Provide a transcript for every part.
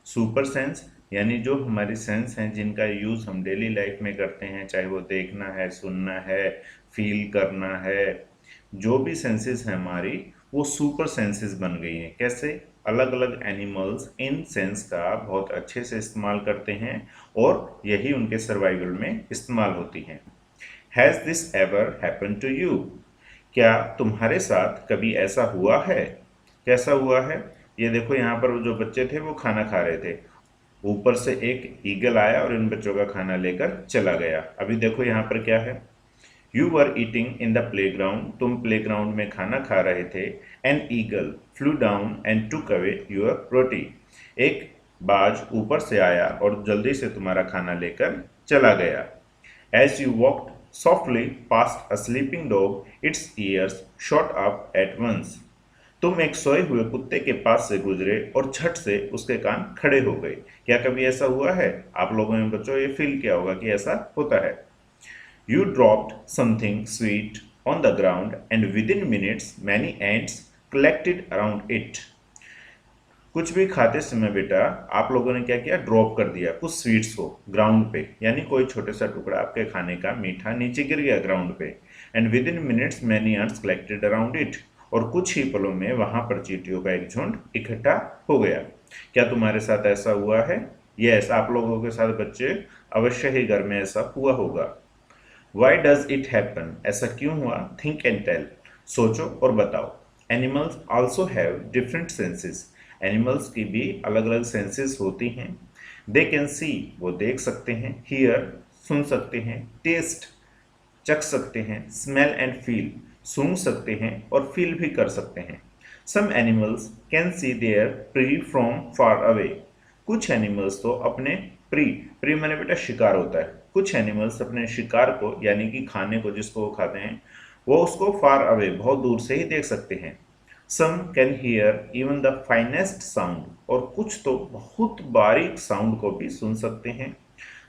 Super sense यानी जो हमारी सेंस हैं जिनका यूज़ हम डेली लाइफ में करते हैं, चाहे वो देखना है, सुनना है, फील करना है, जो भी सेंसेस हैं हमारी वो सुपर सेंसेस बन गई हैं। कैसे? अलग अलग एनिमल्स इन सेंस का बहुत अच्छे से इस्तेमाल करते हैं और यही उनके सर्वाइवल में इस्तेमाल होती हैं। Has this ever happen to you? क्या तुम्हारे साथ कभी ऐसा हुआ है? कैसा हुआ है? ये देखो, यहाँ पर जो बच्चे थे वो खाना खा रहे थे, ऊपर से एक ईगल आया और इन बच्चों का खाना लेकर चला गया। अभी देखो यहाँ पर क्या है, you were eating in the playground, तुम प्लेग्राउंड में खाना खा रहे थे। An eagle flew down and took away your roti, एक बाज ऊपर से आया और जल्दी से तुम्हारा खाना लेकर चला गया। As you walked softly past a sleeping dog, its ears shot up at once, तुम एक सोए हुए कुत्ते के पास से गुजरे और झट से उसके कान खड़े हो गए। क्या कभी ऐसा हुआ है? आप लोगों ने बच्चों ये फील किया होगा कि ऐसा होता है। You dropped something sweet on the ground and within minutes many ants collected around it. कुछ भी खाते समय बेटा आप लोगों ने क्या किया? ड्रॉप कर दिया कुछ स्वीट्स को ग्राउंड पे, यानी कोई छोटे सा टुकड़ा आपके खाने का मीठा नीचे गिर गया ग्राउंड पे। And with in minutes many ants collected around it, और कुछ ही पलों में वहां पर चींटियों का एक झुंड इकट्ठा हो गया। क्या तुम्हारे साथ ऐसा हुआ है? यस, आप लोगों के साथ बच्चे अवश्य ही घर में ऐसा हुआ होगा। Why does it happen? ऐसा क्यों हुआ? थिंक एंड टेल, सोचो और बताओ। Animals also have different senses, animals की भी अलग अलग सेंसेस होती हैं। दे कैन सी, वो देख सकते हैं, हियर, सुन सकते हैं, टेस्ट, चख सकते हैं, स्मेल एंड फील, सूंघ सकते हैं और फील भी कर सकते हैं। Some animals can see their prey from far away, कुछ एनिमल्स तो अपने प्री, प्री माने बेटा शिकार होता है, कुछ एनिमल्स अपने शिकार को यानी कि खाने को जिसको वो खाते हैं वो उसको फार अवे बहुत दूर से ही देख सकते हैं। Some can hear even the finest sound, और कुछ तो बहुत बारीक साउंड को भी सुन सकते हैं।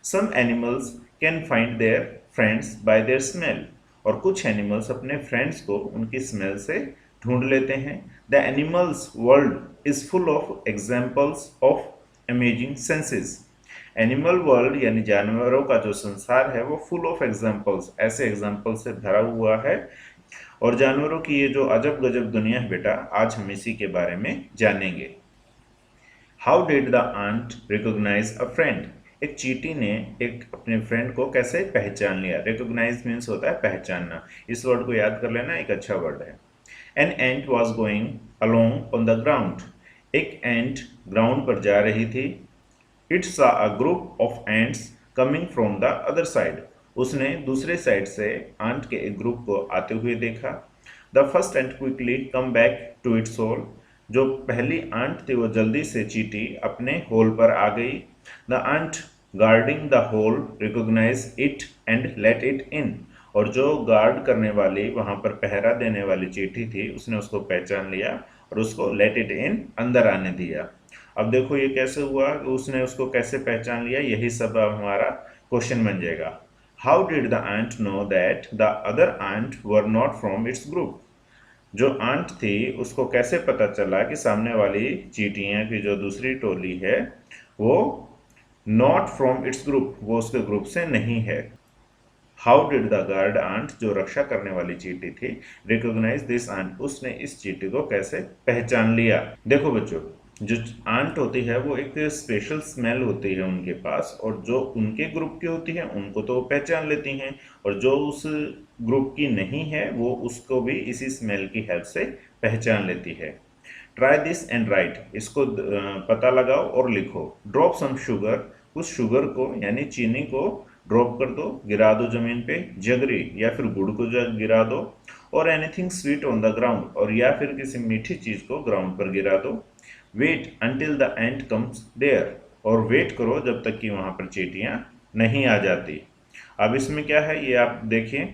Some animals can find their friends by their smell, और कुछ एनिमल्स अपने फ्रेंड्स को उनकी स्मेल से ढूंढ लेते हैं। The animals world is full of examples of amazing senses, animal world यानी जानवरों का जो संसार है वो फुल ऑफ एग्जाम्पल्स, ऐसे एग्जाम्पल से भरा हुआ है। और जानवरों की ये जो अजब गजब दुनिया है बेटा, आज हम इसी के बारे में जानेंगे। How did the ant recognise a friend? एक चींटी ने एक अपने फ्रेंड को कैसे पहचान लिया? रिकॉग्नाइज मीन्स होता है पहचानना, इस वर्ड को याद कर लेना, एक अच्छा वर्ड है। An ant was going along on the ground, एक एंट ग्राउंड पर जा रही थी। It saw a group of ants coming from the other side, उसने दूसरे साइड से आंट के एक ग्रुप को आते हुए देखा। The first ant quickly come back to its hole, जो पहली आंट थी वो जल्दी से चींटी अपने होल पर आ गई। The ant guarding the hole recognise it and let it in, और जो गार्ड करने वाली वहां पर पहरा देने वाली चींटी थी उसने उसको पहचान लिया और उसको लेट इट इन, अंदर आने दिया। अब देखो ये कैसे हुआ, उसने उसको कैसे पहचान लिया, यही सब अब हमारा क्वेश्चन बन जाएगा। How did the ant know that the other ant were not from its group? जो आंट थी उसको कैसे पता चला कि सामने वाली चींटियां की जो दूसरी टोली है वो नॉट फ्रॉम इट्स ग्रुप, वो उसके ग्रुप से नहीं है। How did the guard ant, जो रक्षा करने वाली चींटी थी, रिकॉग्नाइज दिस आंट, उसने इस चींटी को कैसे पहचान लिया? देखो बच्चों, जो आंट होती है वो एक स्पेशल स्मेल होती है उनके पास, और जो उनके ग्रुप की होती है उनको तो वो पहचान लेती हैं, और जो उस ग्रुप की नहीं है वो उसको भी इसी स्मेल की हेल्प से पहचान लेती है। ट्राई दिस एंड राइट, इसको पता लगाओ और लिखो। ड्रॉप सम शुगर, उस शुगर को यानी चीनी को ड्रॉप कर दो, गिरा दो जमीन पे। जगरी या फिर गुड़ को गिरा दो। और anything sweet on the ground, और या फिर किसी मीठी चीज को ग्राउंड पर गिरा दो। Wait until the ant comes there, और वेट करो जब तक कि वहां पर चींटियां नहीं आ जाती। अब इसमें क्या है ये आप देखिए,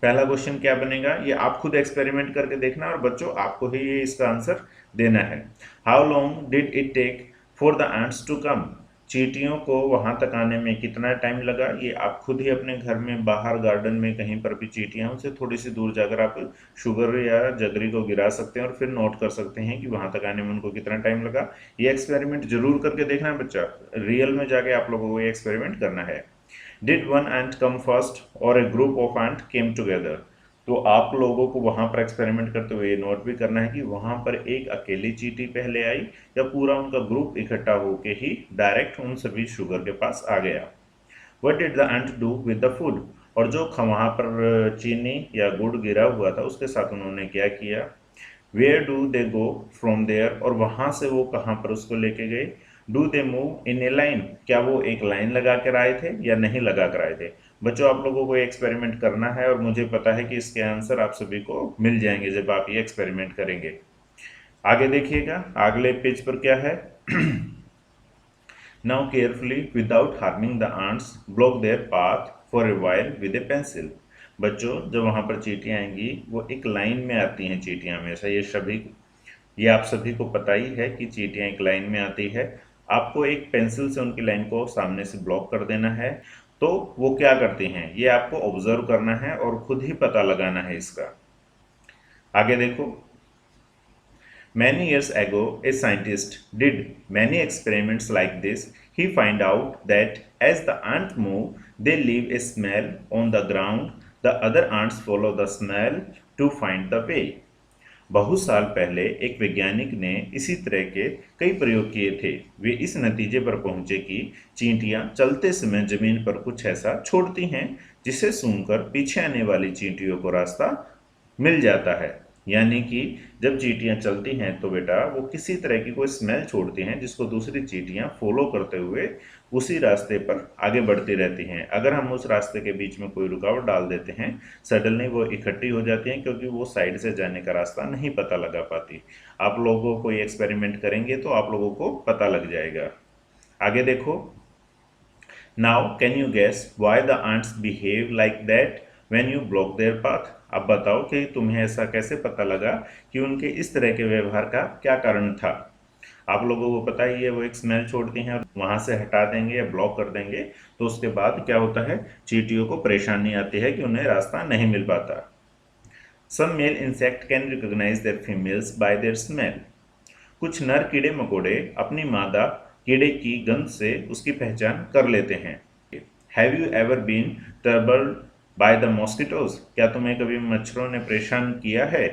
पहला क्वेश्चन क्या बनेगा ये आप खुद एक्सपेरिमेंट करके देखना, और बच्चों आपको ही ये इसका आंसर देना है। How long did it take for the ants to come? चींटियों को वहां तक आने में कितना टाइम लगा, ये आप खुद ही अपने घर में बाहर गार्डन में कहीं पर भी चींटियां उनसे थोड़ी सी दूर जाकर आप शुगर या जगरी को गिरा सकते हैं और फिर नोट कर सकते हैं कि वहां तक आने में उनको कितना टाइम लगा। ये एक्सपेरिमेंट जरूर करके देखना है बच्चा, रियल में जाके आप लोगों को ये एक्सपेरिमेंट करना है। Did one ant come first और a group of ant came together. तो आप लोगों को वहां पर एक्सपेरिमेंट करते हुए ये नोट भी करना है कि वहां पर एक अकेली चींटी पहले आई या पूरा उनका ग्रुप इकट्ठा होके ही डायरेक्ट उन सभी शुगर के पास आ गया। What did the ant do with the food. और जो वहां पर चीनी या गुड़ गिरा हुआ था उसके साथ उन्होंने क्या किया। Where do they go from there. और वहां से वो कहाँ पर उसको लेके गए। Do they move in a line. क्या वो एक लाइन लगा कर आए थे या नहीं लगा कर आए थे। बच्चों आप लोगों को ये एक्सपेरिमेंट करना है और मुझे पता है कि इसके आंसर आप सभी को मिल जाएंगे जब आप ये एक्सपेरिमेंट करेंगे। आगे देखिएगा अगले पेज पर क्या है। Now carefully without harming the ants block their path for a while with A pencil. बच्चों जब वहां पर चींटियां आएंगी वो एक लाइन में आती हैं, चींटियां हमेशा, ये आप सभी को पता ही है कि चींटियां एक लाइन में आती है। आपको एक पेंसिल से उनकी लाइन को सामने से ब्लॉक कर देना है। तो वो क्या करती हैं ये आपको ऑब्जर्व करना है और खुद ही पता लगाना है इसका। आगे देखो। Many years ago, a scientist did many experiments like this. He found out that as the ants move, they leave a smell on the ground. The other ants follow the smell to find the way. बहुत साल पहले एक वैज्ञानिक ने इसी तरह के कई प्रयोग किए थे। वे इस नतीजे पर पहुंचे कि चींटियां चलते समय जमीन पर कुछ ऐसा छोड़ती हैं जिसे सूंघकर पीछे आने वाली चींटियों को रास्ता मिल जाता है। यानी कि जब चींटियां चलती हैं तो बेटा वो किसी तरह की कोई स्मेल छोड़ती हैं जिसको दूसरी चींटियां फॉलो करते हुए उसी रास्ते पर आगे बढ़ती रहती हैं। अगर हम उस रास्ते के बीच में कोई रुकावट डाल देते हैं सडनली वो इकट्ठी हो जाती हैं क्योंकि वो साइड से जाने का रास्ता नहीं पता लगा पाती। आप लोगों को ये एक्सपेरिमेंट करेंगे तो आप लोगों को पता लग जाएगा। आगे देखो। Now can you guess why the ants behave like that when you block their path. अब बताओ कि तुम्हें ऐसा कैसे पता लगा कि उनके इस तरह के व्यवहार का क्या कारण था। आप लोगों को पता ही है वो एक स्मेल छोड़ती हैं और वहां से हटा देंगे या ब्लॉक कर देंगे तो उसके बाद क्या होता है, चींटियों को परेशानी आती है कि उन्हें रास्ता नहीं मिल पाता। Some male insect can recognize their females by their smell. कुछ नर कीड़े मकोड़े अपनी मादा कीड़े की गंध से उसकी पहचान कर लेते हैं। Have you ever been troubled by the mosquitoes. क्या तुम्हें कभी मच्छरों ने परेशान किया है।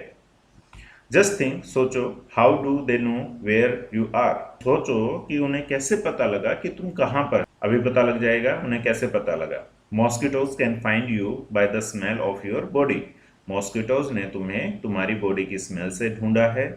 जस्ट थिंक, सोचो, how do they know where you are. सोचो कि उन्हें कैसे पता लगा कि तुम कहाँ पर। अभी पता लग जाएगा उन्हें कैसे पता लगा। Mosquitoes can find you by the smell of your body. Mosquitoes ने तुम्हें तुम्हारी बॉडी की स्मेल से ढूंढा है।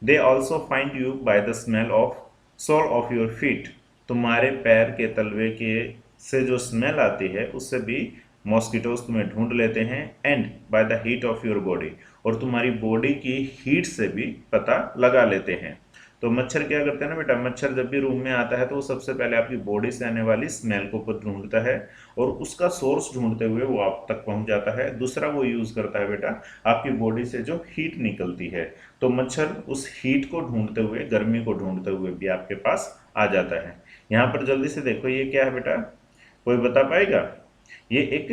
They also find you by the smell of sole of your feet. तुम्हारे पैर के तलवे के से जो स्मेल आती है उससे भी मॉस्किटोज तुम्हें ढूंढ लेते हैं। And by the heat of your body, और तुम्हारी बॉडी की हीट से भी पता लगा लेते हैं। तो मच्छर क्या करते हैं ना बेटा, मच्छर जब भी रूम में आता है तो वो सबसे पहले आपकी बॉडी से आने वाली स्मेल को ढूंढता है और उसका सोर्स ढूंढते हुए वो आप तक पहुंच जाता है। दूसरा वो यूज करता है बेटा आपकी बॉडी से जो हीट निकलती है, तो मच्छर उस हीट को ढूंढते हुए, गर्मी को ढूंढते हुए भी आपके पास आ जाता है। यहाँ पर जल्दी से देखो ये क्या है बेटा, कोई बता पाएगा। ये एक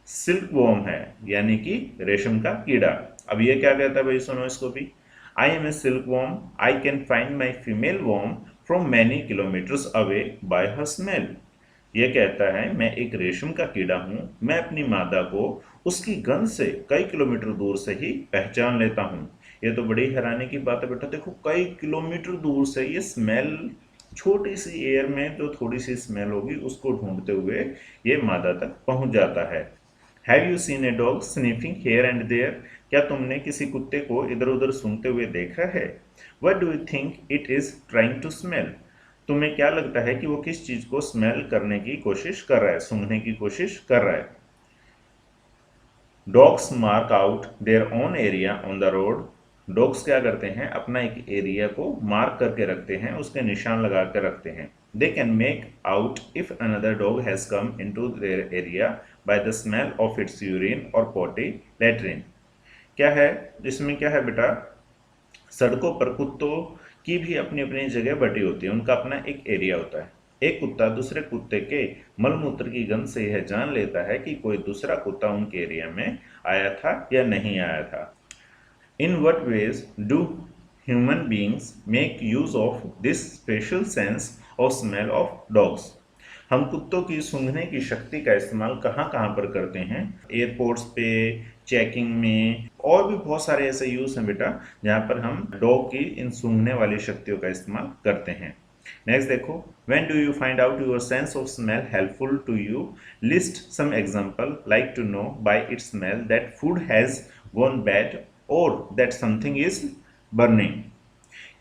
सिल्क वॉर्म है, यानी कि रेशम का कीड़ा। अब ये क्या कहता है भाई, सुनो इसको भी। I am a silkworm, I can find my female worm from many kilometres away by her smell. ये कहता है मैं एक रेशम का कीड़ा हूँ, मैं अपनी मादा को उसकी गंध से कई किलोमीटर दूर से ही पहचान लेता हूँ। ये तो बड़ी हैरानी की बात है बेटा, देखो कई किलोमीटर दूर से ये स्मेल, छोटी सी एयर में जो थोड़ी सी स्मेल होगी उसको ढूंढते हुए ये मादा तक पहुंच जाता है। Have you seen a dog sniffing here and there. क्या तुमने किसी कुत्ते को इधर उधर सूंघते हुए देखा है। What do you think it is trying to smell. तुम्हें क्या लगता है कि वो किस चीज को स्मेल करने की कोशिश कर रहा है, सूंघने की कोशिश कर रहा है। Dogs mark out their own area on the road. Dogs क्या करते हैं, अपना एक एरिया को मार्क करके रखते हैं, उसके निशान लगा कर रखते हैं। They can make out if another dog has come into their area bye the smell of its urine और पॉटी लेट्रिन। क्या है इसमें, क्या है बेटा, सड़कों पर कुत्तों की भी अपनी अपनी जगह बटी होती है, उनका अपना एक एरिया होता है। एक कुत्ता दूसरे कुत्ते के मलमूत्र की गंध से यह जान लेता है कि कोई दूसरा कुत्ता उनके एरिया में आया था या नहीं आया था। In what ways do human beings make use of this special sense of smell of dogs? हम कुत्तों की सूंघने की शक्ति का इस्तेमाल कहाँ कहाँ पर करते हैं? एयरपोर्ट्स पे, चेकिंग में, और भी बहुत सारे ऐसे यूज हैं बेटा जहाँ पर हम डॉग की इन सूंघने वाली शक्तियों का इस्तेमाल करते हैं। नेक्स्ट देखो, when do you find out your sense of smell helpful to you? List some example like to know by its smell that food has gone bad or that something is burning.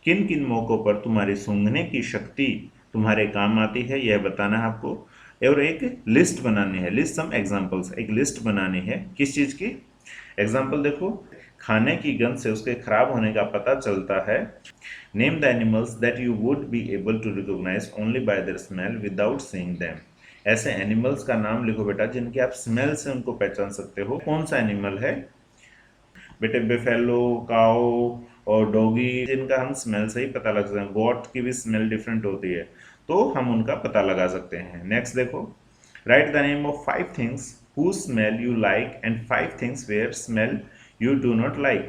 किन किन मौकों पर तुम्हारी सूंघने की शक्ति तुम्हारे काम आती है यह बताना है आपको, और एक लिस्ट बनानी है। लिस्ट सम एग्जांपल्स, एक लिस्ट बनानी है किस चीज की। एग्जांपल देखो, खाने की गंध से उसके खराब होने का पता चलता है। Name the animals that you would be able to recognise only by their smell without seeing them. ऐसे एनिमल्स का नाम लिखो बेटा जिनके आप स्मेल से उनको पहचान सकते हो। कौन सा एनिमल है बेटे? बेफेलो, काओ और डॉगी, जिनका हम स्मेल से ही पता लग सकते हैं। गॉट की भी स्मेल डिफरेंट होती है, तो हम उनका पता लगा सकते हैं। नेक्स्ट देखो, write the name of 5 things who smell you like and 5 things where smell you do not like.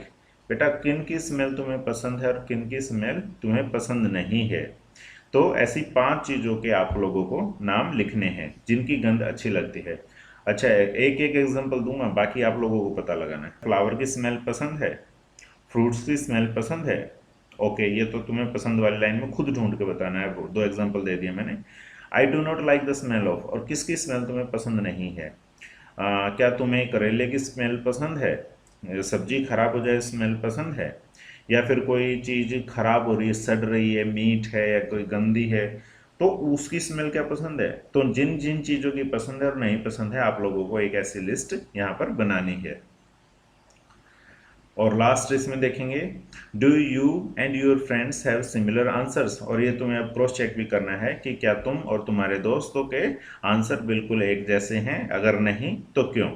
बेटा किन की स्मेल तुम्हें पसंद है और किन की स्मेल तुम्हें पसंद नहीं है। तो ऐसी 5 चीज़ों के आप लोगों को नाम लिखने हैं जिनकी गंध अच्छी लगती है। अच्छा, एक एक एग्जांपल दूंगा, बाकी आप लोगों को पता लगाना है। फ्लावर की स्मेल पसंद है, फ्रूट्स की स्मेल पसंद है। ओके, ये तो तुम्हें पसंद वाली लाइन में खुद ढूंढ के बताना है। 2 एग्जांपल दे दिए मैंने। I do not like the smell of, और किसकी स्मेल तुम्हें पसंद नहीं है। क्या तुम्हें करेले की स्मेल पसंद है? सब्जी खराब हो जाए स्मेल पसंद है? या फिर कोई चीज़ खराब हो रही है, सड़ रही है, मीट है या कोई गंदी है, तो उसकी स्मेल क्या पसंद है। तो जिन जिन चीज़ों की पसंद है और नहीं पसंद है आप लोगों को एक ऐसी लिस्ट यहाँ पर बनानी है। और लास्ट इसमें देखेंगे, do you and your friends have similar answers, और ये तुम्हें अब क्रॉस चेक भी करना है कि क्या तुम और तुम्हारे दोस्तों के आंसर बिल्कुल एक जैसे हैं, अगर नहीं तो क्यों।